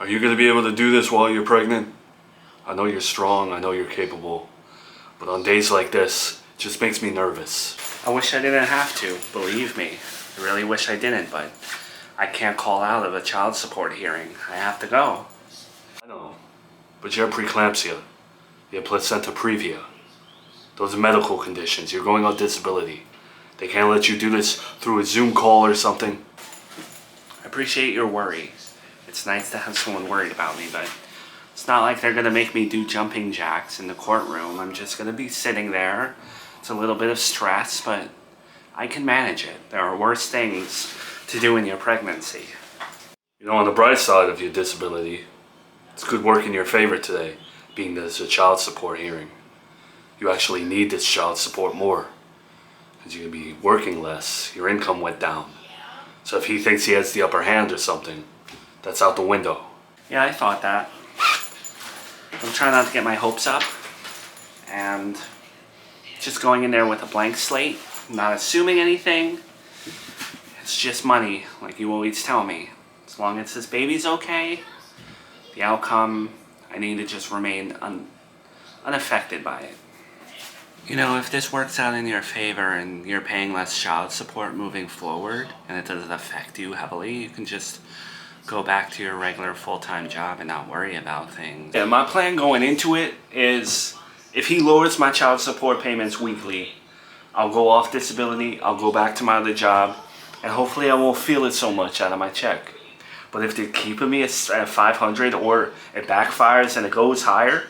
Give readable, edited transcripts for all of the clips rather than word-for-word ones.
Are you going to be able to do this while you're pregnant? I know you're strong, I know you're capable, but on days like this, it just makes me nervous. I wish I didn't have to, believe me. I really wish I didn't, but I can't call out of a child support hearing. I have to go. I know, but you have preeclampsia, you have placenta previa. Those are medical conditions. You're going on disability. They can't let you do this through a Zoom call or something. I appreciate your worry. It's nice to have someone worried about me, but it's not like they're gonna make me do jumping jacks in the courtroom. I'm just gonna be sitting there. It's a little bit of stress, but I can manage it. There are worse things to do in your pregnancy. You know, on the bright side of your disability, it's good work in your favor today, being that it's a child support hearing. You actually need this child support more, because you're going to be working less, your income went down. So if he thinks he has the upper hand or something, that's out the window. Yeah, I thought that. I'm trying not to get my hopes up, and just going in there with a blank slate, not assuming anything. It's just money, like you always tell me. As long as this baby's okay, the outcome, I need to just remain unaffected by it. You know, if this works out in your favor and you're paying less child support moving forward and it doesn't affect you heavily, you can just go back to your regular full-time job and not worry about things. Yeah, my plan going into it is if he lowers my child support payments weekly, I'll go off disability, I'll go back to my other job, and hopefully I won't feel it so much out of my check. But if they're keeping me at 500 or it backfires and it goes higher,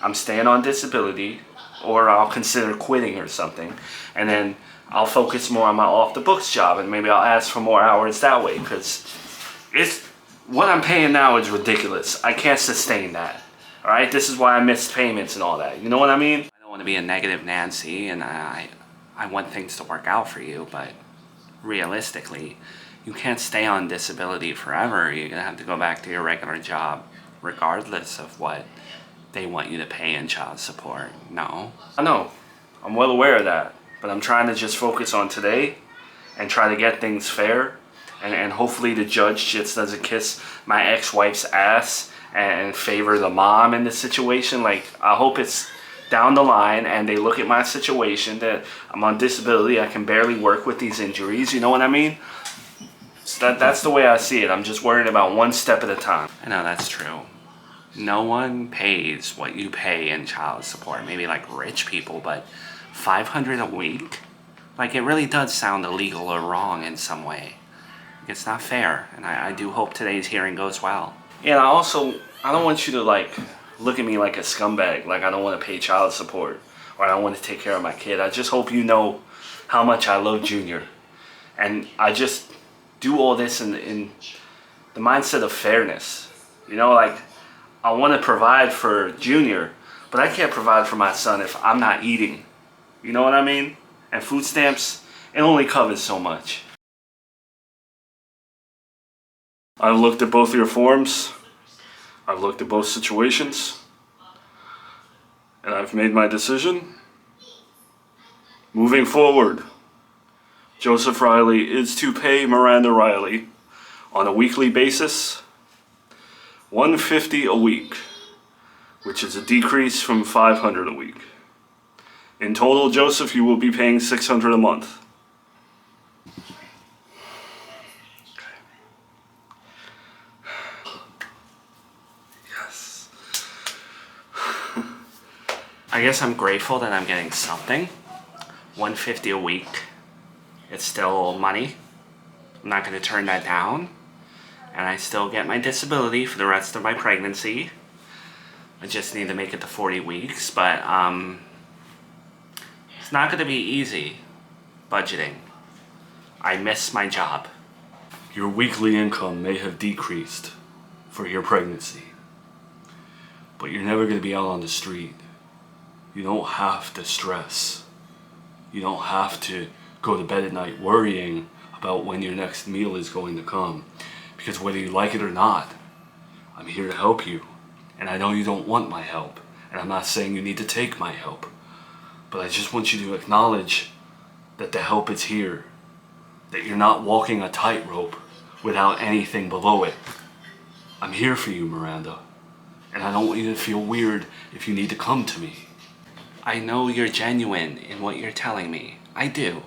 I'm staying on disability, or I'll consider quitting or something, and then I'll focus more on my off-the-books job, and maybe I'll ask for more hours that way, because what I'm paying now is ridiculous. I can't sustain that. All right, this is why I missed payments and all that. You know what I mean? I don't want to be a negative Nancy, and I want things to work out for you, but realistically, you can't stay on disability forever. You're gonna have to go back to your regular job, regardless of what they want you to pay in child support. No. I know. I'm well aware of that. But I'm trying to just focus on today and try to get things fair. And hopefully the judge just doesn't kiss my ex-wife's ass and favor the mom in this situation. Like, I hope it's down the line and they look at my situation that I'm on disability. I can barely work with these injuries. You know what I mean? So that's the way I see it. I'm just worried about one step at a time. I know that's true. No one pays what you pay in child support. Maybe like rich people, but $500 a week? Like, it really does sound illegal or wrong in some way. It's not fair, and I do hope today's hearing goes well. And I don't want you to like look at me like a scumbag, like I don't want to pay child support or I don't want to take care of my kid. I just hope you know how much I love Junior. And I just do all this in the mindset of fairness. You know, like, I want to provide for Junior, but I can't provide for my son if I'm not eating. You know what I mean? And food stamps, it only covers so much. I've looked at both your forms, I've looked at both situations, and I've made my decision. Moving forward, Joseph Riley is to pay Miranda Riley on a weekly basis $150 a week, which is a decrease from $500 a week. In total, Joseph, you will be paying $600 a month. Yes. I guess I'm grateful that I'm getting something. $150 a week. It's still money. I'm not going to turn that down. And I still get my disability for the rest of my pregnancy. I just need to make it to 40 weeks, but it's not going to be easy budgeting. I miss my job. Your weekly income may have decreased for your pregnancy, but you're never going to be out on the street. You don't have to stress. You don't have to go to bed at night worrying about when your next meal is going to come. Because whether you like it or not, I'm here to help you. And I know you don't want my help. And I'm not saying you need to take my help. But I just want you to acknowledge that the help is here. That you're not walking a tightrope without anything below it. I'm here for you, Miranda. And I don't want you to feel weird if you need to come to me. I know you're genuine in what you're telling me. I do.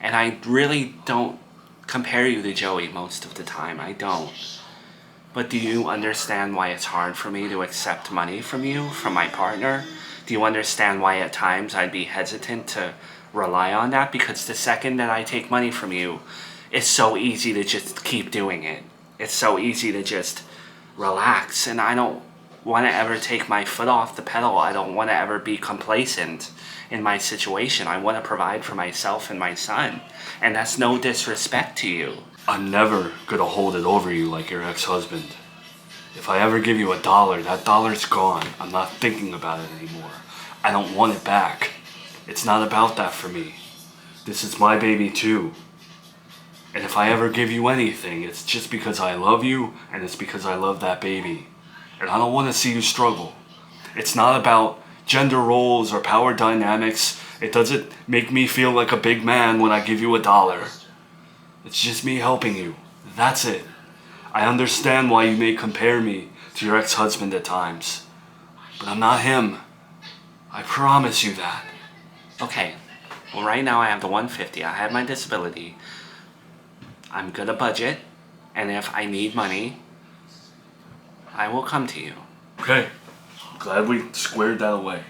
And I really don't compare you to Joey most of the time. I don't. But do you understand why it's hard for me to accept money from you, from my partner? Do you understand why at times I'd be hesitant to rely on that? Because the second that I take money from you, it's so easy to just keep doing it. It's so easy to just relax, and I don't want to ever take my foot off the pedal. I don't want to ever be complacent in my situation. I want to provide for myself and my son, and that's no disrespect to you. I'm never gonna hold it over you like your ex-husband. If I ever give you $1, that dollar's gone. I'm not thinking about it anymore. I don't want it back. It's not about that for me. This is my baby too. And if I ever give you anything, it's just because I love you and it's because I love that baby. And I don't want to see you struggle. It's not about gender roles or power dynamics. It doesn't make me feel like a big man when I give you $1. It's just me helping you. That's it. I understand why you may compare me to your ex-husband at times. But I'm not him. I promise you that. Okay, well right now I have the 150. I have my disability. I'm gonna budget, and if I need money, I will come to you. Okay. Glad we squared that away.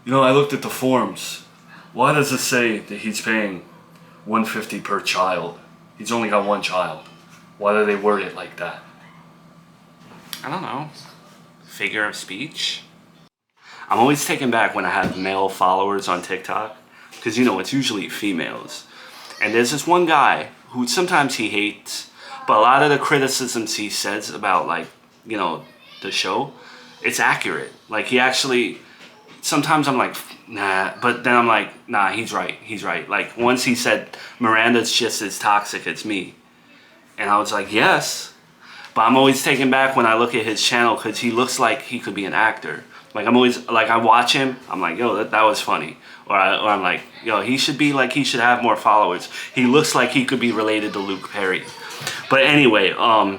You know, I looked at the forms. Why does it say that he's paying $150 per child? He's only got one child. Why do they word it like that? I don't know. Figure of speech? I'm always taken back when I have male followers on TikTok, because you know, it's usually females. And there's this one guy who sometimes he hates, but a lot of the criticisms he says about, like, you know, the show, it's accurate. Like, he actually, sometimes I'm like, nah, but then I'm like, nah, he's right. Like, once he said, Miranda's just as toxic as me. And I was like, yes. But I'm always taken back when I look at his channel because he looks like he could be an actor. Like, I'm always, like, I watch him, I'm like, yo, that was funny. Or I'm like, yo, he should be like, he should have more followers. He looks like he could be related to Luke Perry. But anyway, I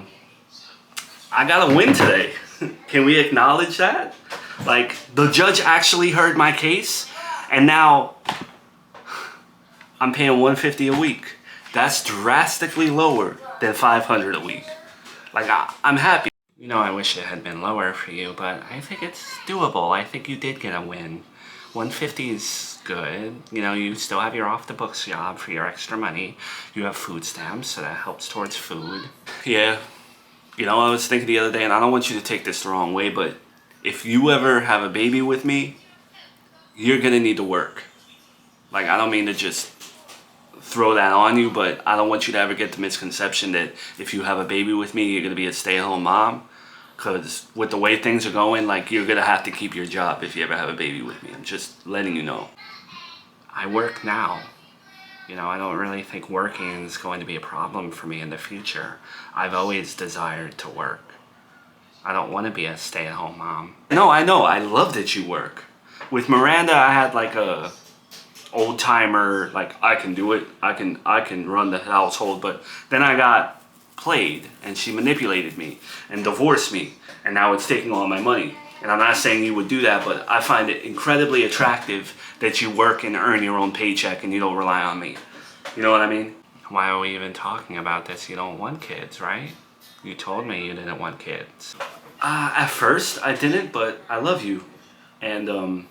got a win today. Can we acknowledge that? Like, the judge actually heard my case, and now I'm paying $150 a week. That's drastically lower than $500 a week. Like, I'm happy. You know, I wish it had been lower for you, but I think it's doable. I think you did get a win. 150 is good. You know, you still have your off-the-books job for your extra money. You have food stamps, so that helps towards food. Yeah. You know, I was thinking the other day, and I don't want you to take this the wrong way, but if you ever have a baby with me, you're gonna need to work. Like, I don't mean to just throw that on you, but I don't want you to ever get the misconception that if you have a baby with me, you're gonna be a stay-at-home mom. Because with the way things are going, like, you're gonna have to keep your job if you ever have a baby with me. I'm just letting you know. I work now. You know, I don't really think working is going to be a problem for me in the future. I've always desired to work. I don't want to be a stay-at-home mom. No, I know. I love that you work. With Miranda, I had like a old-timer, like, I can do it. I can run the household. But then I got played, and she manipulated me and divorced me, and now it's taking all my money. And I'm not saying you would do that, but I find it incredibly attractive that you work and earn your own paycheck and you don't rely on me. You know what I mean? Why are we even talking about this? You don't want kids, right? You told me you didn't want kids. At first, I didn't, but I love you. And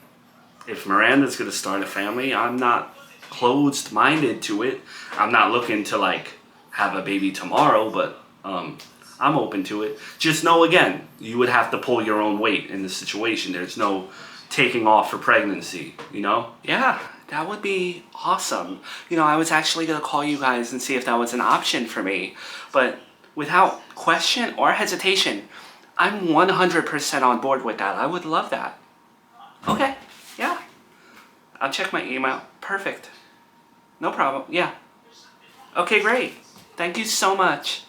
if Miranda's gonna start a family, I'm not closed-minded to it. I'm not looking to, like, have a baby tomorrow, but I'm open to it. Just know, again, you would have to pull your own weight in this situation. There's no taking off for pregnancy, you know? Yeah, that would be awesome. You know, I was actually gonna call you guys and see if that was an option for me, but without question or hesitation, I'm 100% on board with that. I would love that. Okay, yeah. I'll check my email. Perfect. No problem, yeah. Okay, great. Thank you so much.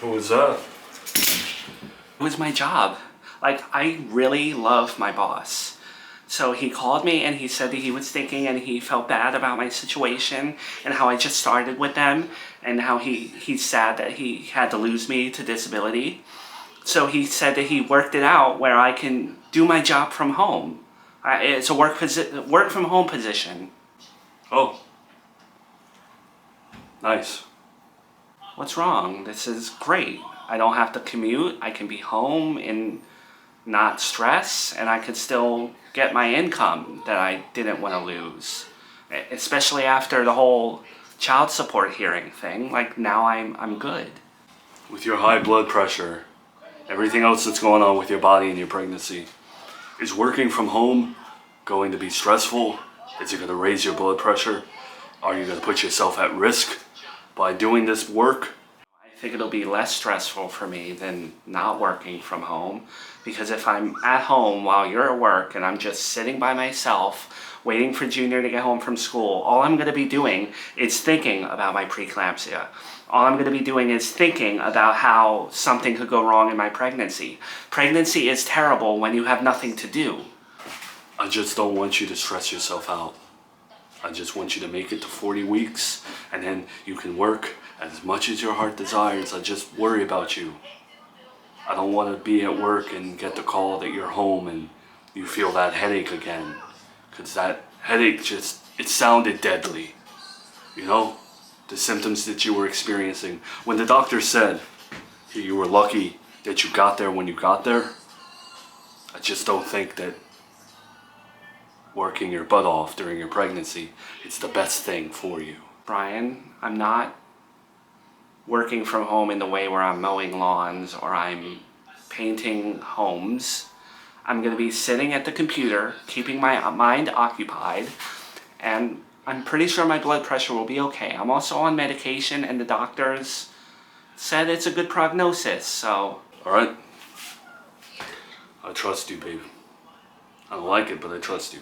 Who was that? It was my job. Like, I really love my boss. So he called me and he said that he was thinking and he felt bad about my situation and how I just started with them and how he's sad that he had to lose me to disability. So he said that he worked it out where I can do my job from home. It's a work from home position. Oh. Nice. What's wrong? This is great. I don't have to commute. I can be home and not stress, and I could still get my income that I didn't want to lose. Especially after the whole child support hearing thing. Like, now I'm good. With your high blood pressure, everything else that's going on with your body and your pregnancy, is working from home going to be stressful? Is it going to raise your blood pressure? Are you going to put yourself at risk by doing this work? I think it'll be less stressful for me than not working from home, because if I'm at home while you're at work and I'm just sitting by myself waiting for Junior to get home from school, all I'm going to be doing is thinking about my preeclampsia. All I'm going to be doing is thinking about how something could go wrong in my pregnancy. Pregnancy is terrible when you have nothing to do. I just don't want you to stress yourself out. I just want you to make it to 40 weeks and then you can work as much as your heart desires. I just worry about you. I don't want to be at work and get the call that you're home and you feel that headache again. Because that headache it sounded deadly. You know, the symptoms that you were experiencing. When the doctor said you were lucky that you got there when you got there, I just don't think that working your butt off during your pregnancy, it's the best thing for you. Brian, I'm not working from home in the way where I'm mowing lawns or I'm painting homes. I'm going to be sitting at the computer, keeping my mind occupied, and I'm pretty sure my blood pressure will be okay. I'm also on medication and the doctors said it's a good prognosis, so... Alright. I trust you, babe. I don't like it, but I trust you.